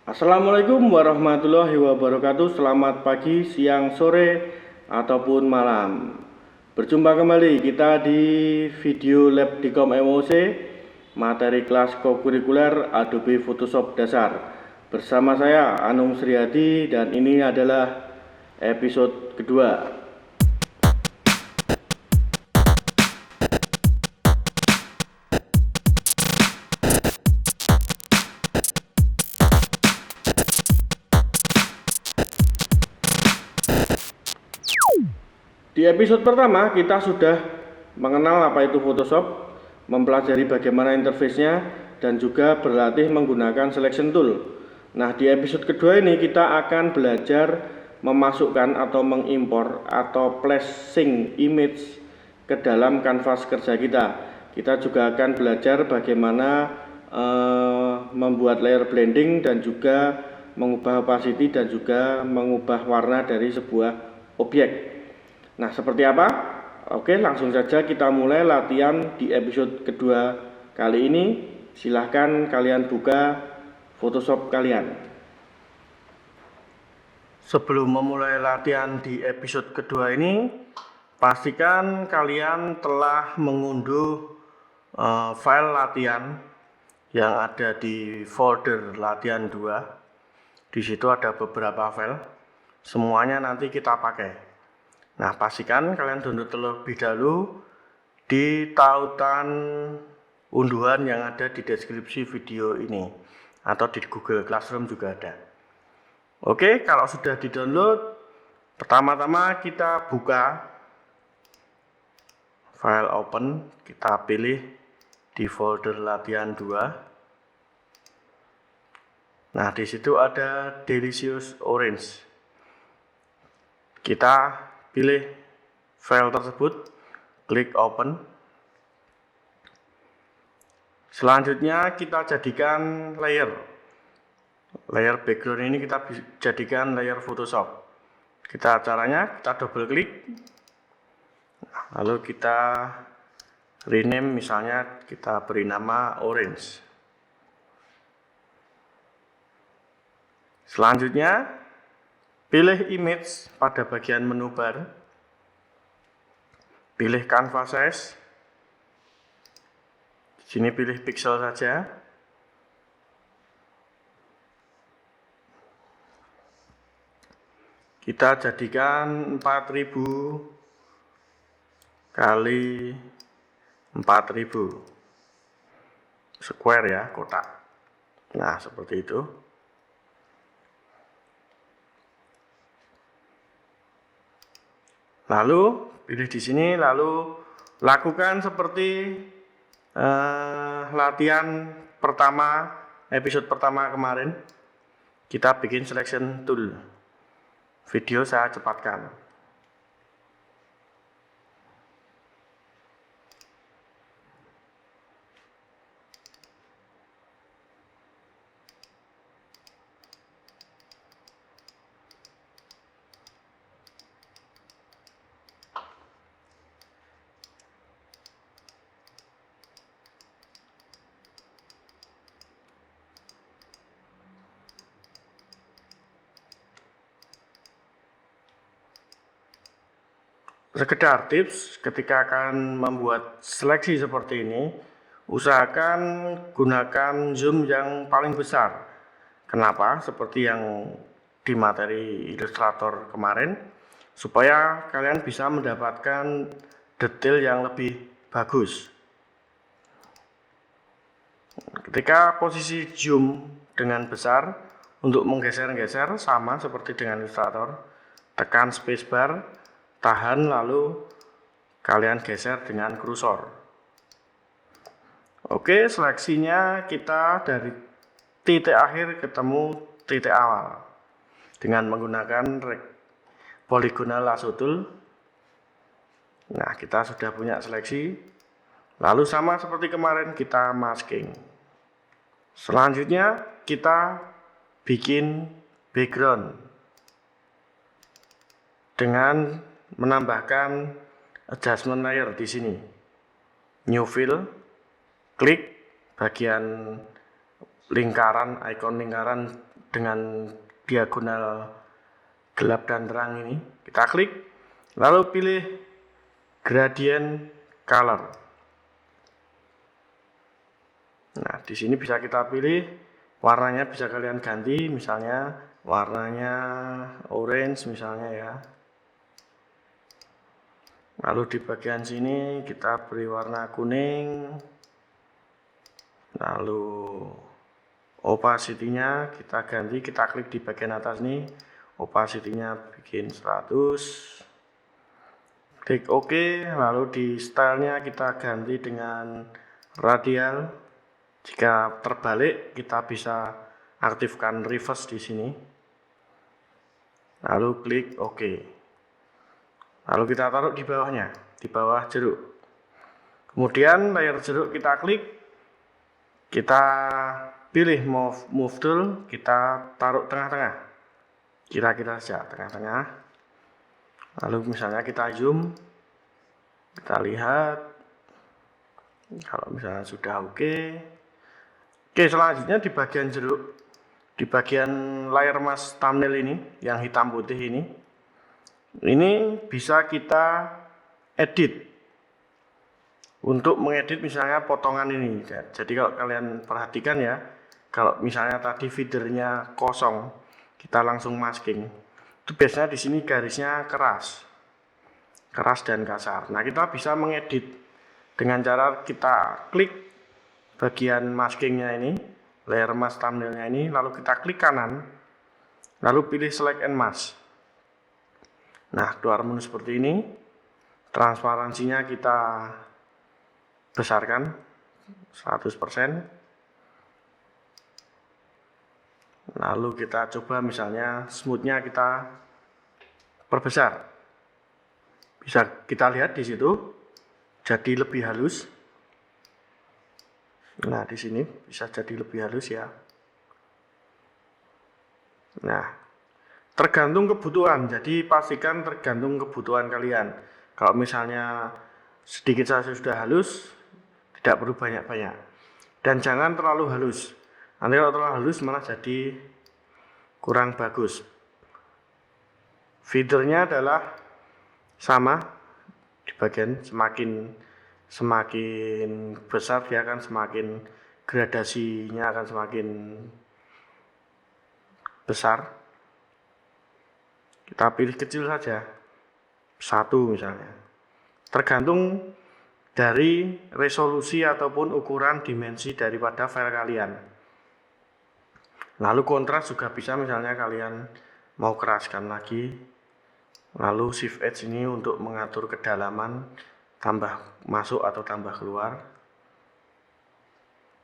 Assalamualaikum warahmatullahi wabarakatuh. Selamat pagi, siang, sore, ataupun malam. Berjumpa kembali kita di video lab Dikom MOC, materi kelas kokurikuler Adobe Photoshop dasar. Bersama saya Anung Sriyadi dan ini adalah episode kedua. Di episode pertama kita sudah mengenal apa itu Photoshop, mempelajari bagaimana interface-nya, dan juga berlatih menggunakan selection tool. Nah, di episode kedua ini kita akan belajar memasukkan atau mengimpor atau placing image ke dalam kanvas kerja kita. Kita juga akan belajar bagaimana membuat layer blending dan juga mengubah opacity dan juga mengubah warna dari sebuah objek. Nah, seperti apa? Oke, langsung saja kita mulai latihan di episode kedua kali ini. Silahkan kalian buka Photoshop kalian. Sebelum memulai latihan di episode kedua ini, pastikan kalian telah mengunduh file latihan yang ada di folder latihan 2. Di situ ada beberapa file. Semuanya nanti kita pakai. Nah, pastikan kalian download terlebih dahulu di tautan unduhan yang ada di deskripsi video ini atau di Google Classroom juga ada. Oke, kalau sudah di-download, pertama-tama kita buka file open, kita pilih di folder latihan 2. Nah, di situ ada Delicious Orange. Kita pilih file tersebut, klik open. Selanjutnya kita jadikan layer background ini kita jadikan layer Photoshop. Caranya kita double klik, lalu kita rename, misalnya kita beri nama orange. Selanjutnya pilih image pada bagian menu bar, pilih canvas size, di sini pilih pixel saja, kita jadikan 4000 kali 4000 square ya, kotak. Nah, seperti itu. Lalu pilih di sini, lalu lakukan seperti latihan pertama, episode pertama kemarin. Kita bikin selection tool. Video saya cepatkan. Sekedar tips, ketika akan membuat seleksi seperti ini, usahakan gunakan zoom yang paling besar. Kenapa? Seperti yang di materi ilustrator kemarin, supaya kalian bisa mendapatkan detail yang lebih bagus. Ketika posisi zoom dengan besar, untuk menggeser-geser sama seperti dengan ilustrator, tekan spacebar, tahan, lalu kalian geser dengan kursor. Oke, seleksinya kita dari titik akhir ketemu titik awal dengan menggunakan polygonal lasso tool. Nah, kita sudah punya seleksi. Lalu sama seperti kemarin kita masking. Selanjutnya kita bikin background dengan menambahkan adjustment layer di sini. New fill, klik bagian lingkaran, icon lingkaran dengan diagonal gelap dan terang ini. Kita klik, lalu pilih gradient color. Nah, di sini bisa kita pilih warnanya, bisa kalian ganti, misalnya warnanya orange misalnya ya. Lalu di bagian sini kita beri warna kuning. Lalu opacity-nya kita ganti, kita klik di bagian atas nih. Opacity-nya bikin 100. Klik OK, lalu di stylenya kita ganti dengan radial. Jika terbalik, kita bisa aktifkan reverse di sini. Lalu klik OK. Lalu kita taruh di bawahnya, di bawah jeruk. Kemudian layer jeruk kita klik, kita pilih move tool, kita taruh tengah-tengah. Kira-kira saja tengah-tengah. Lalu misalnya kita zoom, kita lihat. Kalau misalnya sudah oke. Oke, selanjutnya di bagian jeruk, di bagian layer mask thumbnail ini, yang hitam putih ini bisa kita edit. Untuk mengedit misalnya potongan ini. Jadi kalau kalian perhatikan ya, kalau misalnya tadi feedernya kosong, kita langsung masking. Itu biasanya di sini garisnya keras dan kasar. Nah, kita bisa mengedit dengan cara kita klik bagian maskingnya ini, layer mask thumbnailnya ini, lalu kita klik kanan, lalu pilih select and mask. Nah, keluar menu seperti ini. Transparansinya kita besarkan 100%. Lalu kita coba misalnya smoothnya kita perbesar. Bisa kita lihat di situ jadi lebih halus. Nah, di sini bisa jadi lebih halus ya. Nah, tergantung kebutuhan. Jadi pastikan tergantung kebutuhan kalian. Kalau misalnya sedikit saja sudah halus, tidak perlu banyak-banyak. Dan jangan terlalu halus. Nanti kalau terlalu halus malah jadi kurang bagus. Feedernya adalah sama di bagian semakin besar dia akan semakin gradasinya akan semakin besar. Kita pilih kecil saja, 1 misalnya. Tergantung dari resolusi ataupun ukuran dimensi daripada file kalian. Lalu kontras juga bisa, misalnya kalian mau keraskan lagi. Lalu shift edge ini untuk mengatur kedalaman, tambah masuk atau tambah keluar.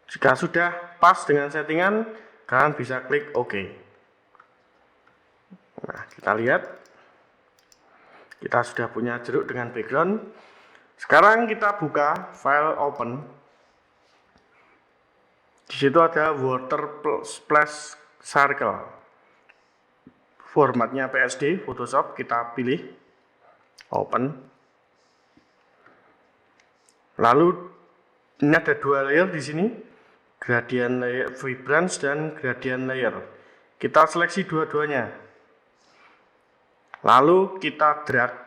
Jika sudah pas dengan settingan, kalian bisa klik OK. Nah, kita lihat kita sudah punya jeruk dengan background. Sekarang kita buka file open. Di situ ada water splash circle. Formatnya PSD Photoshop, kita pilih open. Lalu ini ada 2 layer di sini, gradient layer vibrance dan gradient layer. Kita seleksi dua-duanya. Lalu kita drag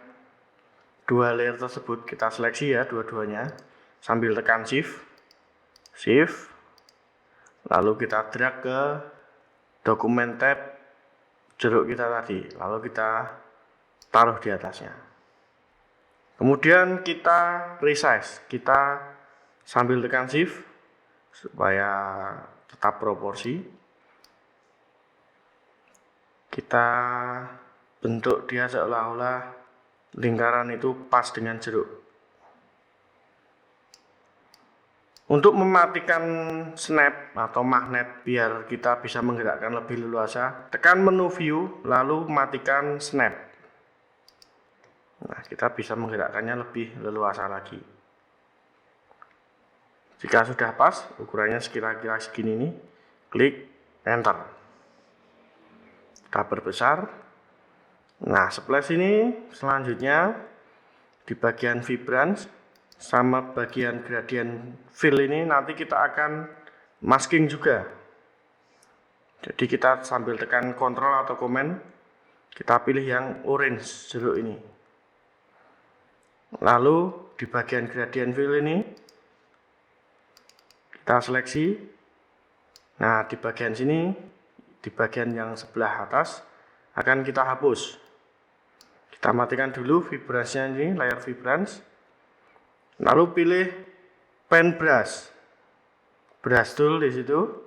2 layer tersebut, kita seleksi ya dua-duanya sambil tekan shift. Lalu kita drag ke dokumen tab jeruk kita tadi, lalu kita taruh di atasnya. Kemudian kita resize, kita sambil tekan shift supaya tetap proporsi. Kita bentuk dia seolah-olah lingkaran itu pas dengan jeruk. Untuk mematikan snap atau magnet biar kita bisa menggerakkan lebih leluasa, tekan menu view lalu matikan snap. Nah, kita bisa menggerakkannya lebih leluasa lagi. Jika sudah pas, ukurannya kira-kira segini nih, klik enter. Kita perbesar. Nah, splash ini selanjutnya di bagian vibrance sama bagian gradient fill ini nanti kita akan masking juga. Jadi kita sambil tekan kontrol atau komen, kita pilih yang orange jeruk ini. Lalu di bagian gradient fill ini kita seleksi. Nah, di bagian sini, di bagian yang sebelah atas akan kita hapus. Kita matikan dulu vibrasinya ini, layer vibrance. Lalu pilih pen brush. Brush tool di situ.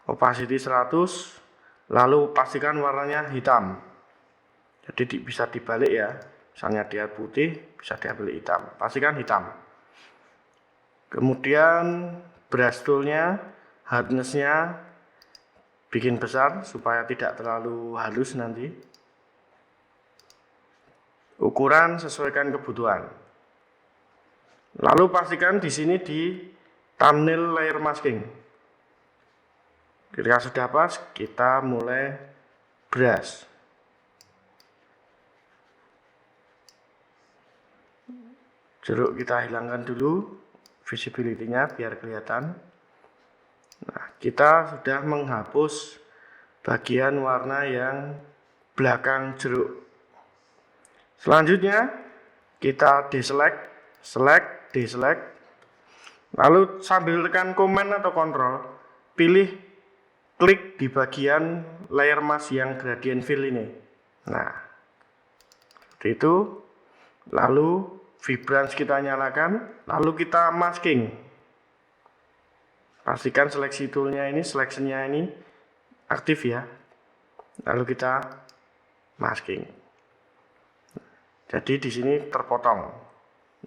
Opacity 100, lalu pastikan warnanya hitam. Jadi bisa dibalik ya. Misalnya dia putih, bisa diambil hitam. Pastikan hitam. Kemudian brush toolnya, hardness-nya bikin besar supaya tidak terlalu halus nanti. Ukuran sesuaikan kebutuhan. Lalu pastikan di sini di thumbnail layer masking. Ketika sudah pas, kita mulai brush. Jeruk kita hilangkan dulu visibility-nya biar kelihatan. Nah, kita sudah menghapus bagian warna yang belakang jeruk. Selanjutnya kita deselect, select, deselect. Lalu sambil tekan command atau control, pilih klik di bagian layer mask yang gradient fill ini. Nah, seperti itu. Lalu vibrance kita nyalakan, lalu kita masking. Pastikan seleksi toolnya ini, selection-nya ini aktif ya. Lalu kita masking. Jadi di sini terpotong.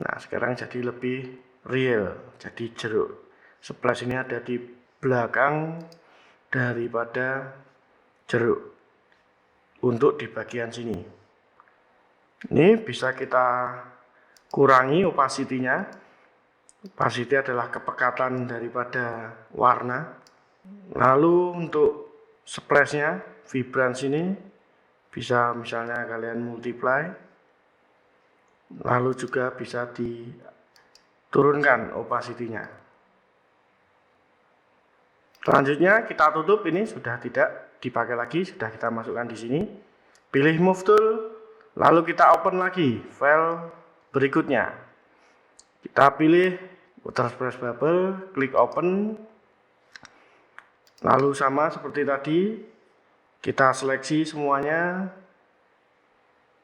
Nah, sekarang jadi lebih real. Jadi jeruk sebelah sini ada di belakang daripada jeruk untuk di bagian sini. Ini bisa kita kurangi opacity-nya. Opacity adalah kepekatan daripada warna. Lalu untuk splash-nya, vibrance ini bisa misalnya kalian multiply. Lalu juga bisa diturunkan opacity-nya. Selanjutnya kita tutup, ini sudah tidak dipakai lagi, sudah kita masukkan di sini. Pilih move tool, lalu kita open lagi file berikutnya. Kita pilih water splash bubble, klik open. Lalu sama seperti tadi, kita seleksi semuanya,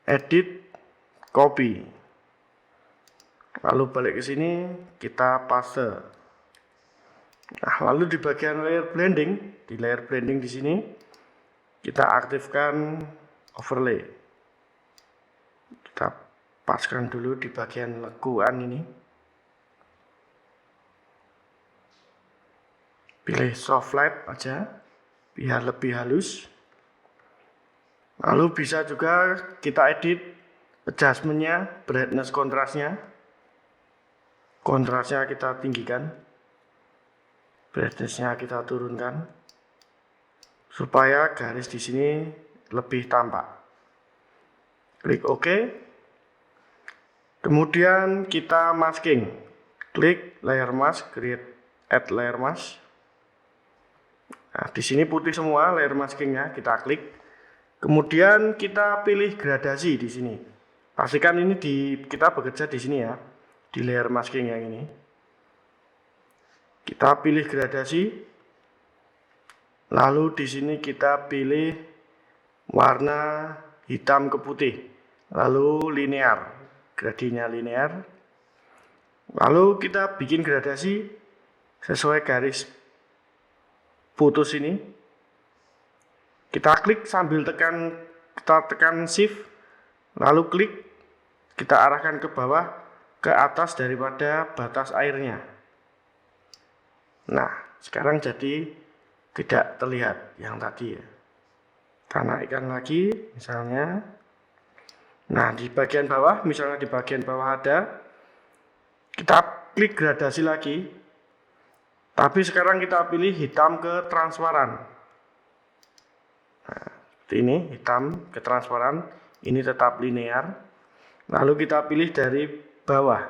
edit, copy. Lalu balik ke sini, kita paste. Nah, lalu di bagian layer blending, di layer blending di sini kita aktifkan overlay. Kita paskan dulu di bagian lekuan ini. Pilih soft light aja biar lebih halus. Lalu bisa juga kita edit adjustment-nya, brightness kontrasnya. Kontrasnya kita tinggikan. Brightness-nya kita turunkan supaya garis di sini lebih tampak. Klik OK. Kemudian kita masking. Klik layer mask, create add layer mask. Nah, di sini putih semua layer maskingnya, kita klik. Kemudian kita pilih gradasi di sini. Pastikan ini kita bekerja di sini ya, di layer masking yang ini. Kita pilih gradasi, lalu di sini kita pilih warna hitam ke putih, lalu linear, gradinya linear. Lalu kita bikin gradasi sesuai garis putus ini. Kita klik sambil kita tekan shift, lalu klik, kita arahkan ke bawah, ke atas daripada batas airnya. Nah, sekarang jadi tidak terlihat yang tadi ya. Kita naikkan lagi misalnya. Nah, di bagian bawah, misalnya di bagian bawah ada, kita klik gradasi lagi. Tapi sekarang kita pilih hitam ke transparan. Nah, seperti ini, hitam ke transparan. Ini tetap linear. Lalu kita pilih dari bawah,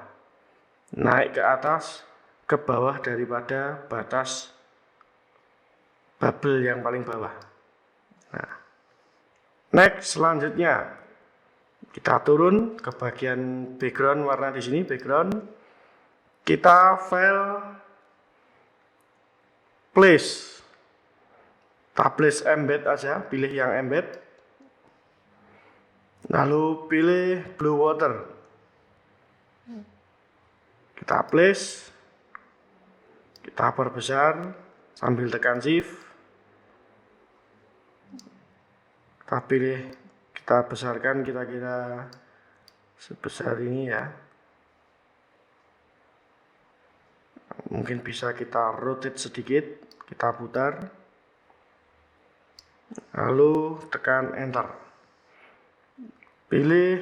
naik ke atas, ke bawah daripada batas bubble yang paling bawah. Nah, next selanjutnya kita turun ke bagian background warna di sini, background. Kita file place. Kita place embed aja, pilih yang embed. Lalu pilih blue water. Kita place. Kita perbesar sambil tekan shift. Kita pilih, kita besarkan kira-kira sebesar ini ya. Mungkin bisa kita rotate sedikit, kita putar. Lalu tekan enter. Pilih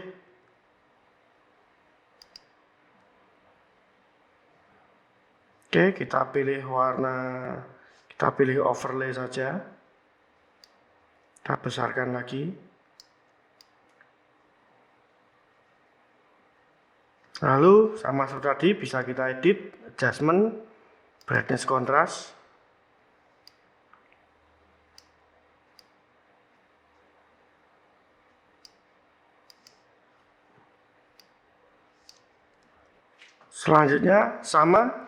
Oke, kita pilih warna, kita pilih overlay saja. Kita besarkan lagi. Lalu sama seperti tadi bisa kita edit, adjustment, brightness, contrast. Selanjutnya sama,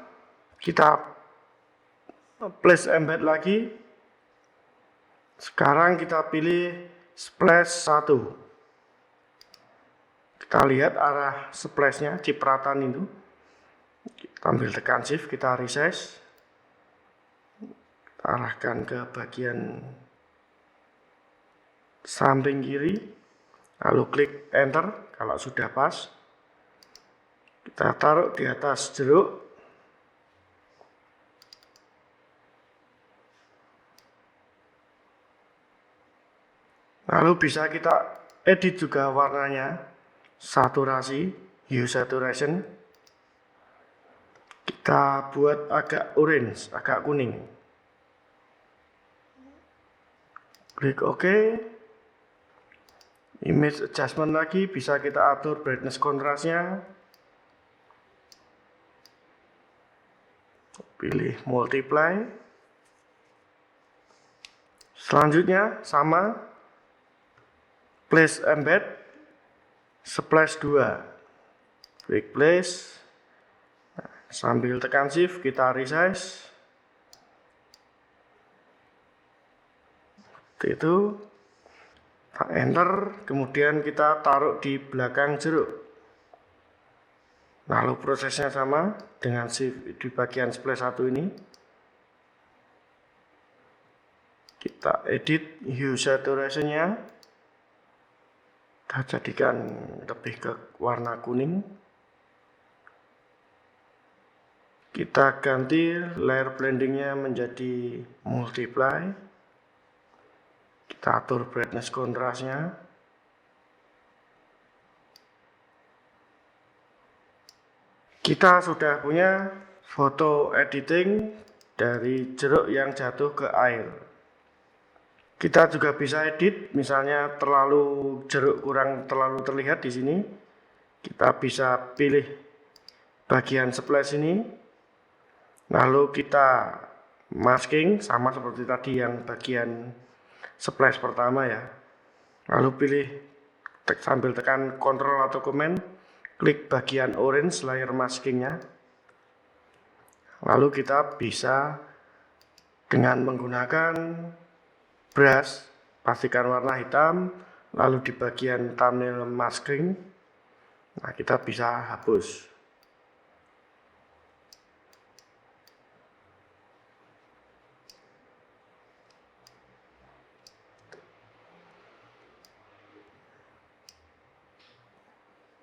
kita place embed lagi. Sekarang kita pilih splash 1. Kita lihat arah splashnya, cipratan itu. Kita ambil tekan shift, kita resize. Kita arahkan ke bagian samping kiri. Lalu klik enter kalau sudah pas. Kita taruh di atas jeruk. Lalu bisa kita edit juga warnanya, saturasi, hue saturation. Kita buat agak orange, agak kuning. Klik OK. Image adjustment lagi, bisa kita atur brightness kontrasnya. Pilih multiply. Selanjutnya sama, place embed, splash 2. Klik place. Nah, sambil tekan shift kita resize. Seperti itu. Kita enter, kemudian kita taruh di belakang jeruk. Lalu prosesnya sama dengan shift di bagian splash 1 ini. Kita edit hue saturation-nya. Kita jadikan lebih ke warna kuning. Kita ganti layer blending-nya menjadi multiply. Kita atur brightness kontrasnya. Kita sudah punya foto editing dari jeruk yang jatuh ke air. Kita juga bisa edit, misalnya jeruk kurang terlalu terlihat di sini. Kita bisa pilih bagian splash ini. Lalu kita masking sama seperti tadi yang bagian splash pertama ya. Lalu pilih sambil tekan Ctrl atau Command, klik bagian orange layer maskingnya. Lalu kita bisa dengan menggunakan brush, pastikan warna hitam, lalu di bagian thumbnail masking, nah kita bisa hapus.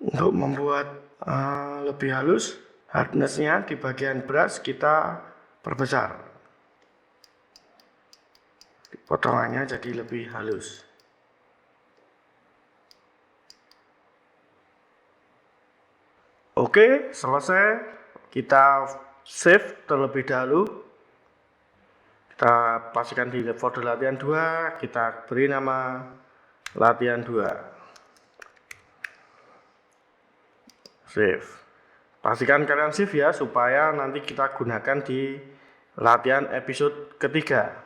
Untuk membuat lebih halus, hardness-nya di bagian brush kita perbesar. Potongannya jadi lebih halus. Oke, selesai. Kita save terlebih dahulu. Kita pastikan di folder latihan 2, kita beri nama latihan 2. Save. Pastikan kalian save ya, supaya nanti kita gunakan di latihan episode ketiga.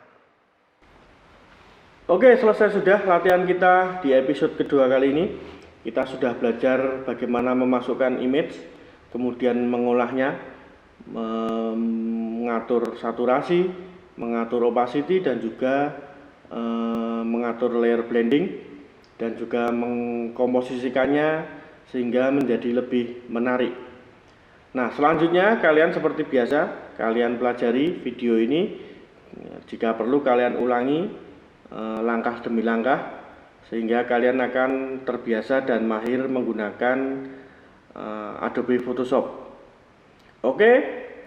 Oke, selesai sudah latihan kita di episode kedua kali ini. Kita sudah belajar bagaimana memasukkan image, kemudian mengolahnya, mengatur saturasi, mengatur opacity, dan juga mengatur layer blending, dan juga mengkomposisikannya sehingga menjadi lebih menarik. Nah, selanjutnya kalian seperti biasa, kalian pelajari video ini. Jika perlu kalian ulangi langkah demi langkah sehingga kalian akan terbiasa dan mahir menggunakan Adobe Photoshop. Oke,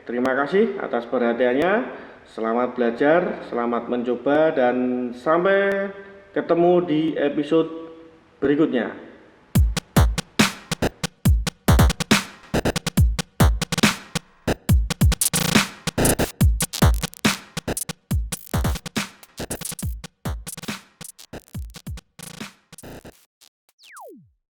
terima kasih atas perhatiannya. Selamat belajar, selamat mencoba, dan sampai ketemu di episode berikutnya.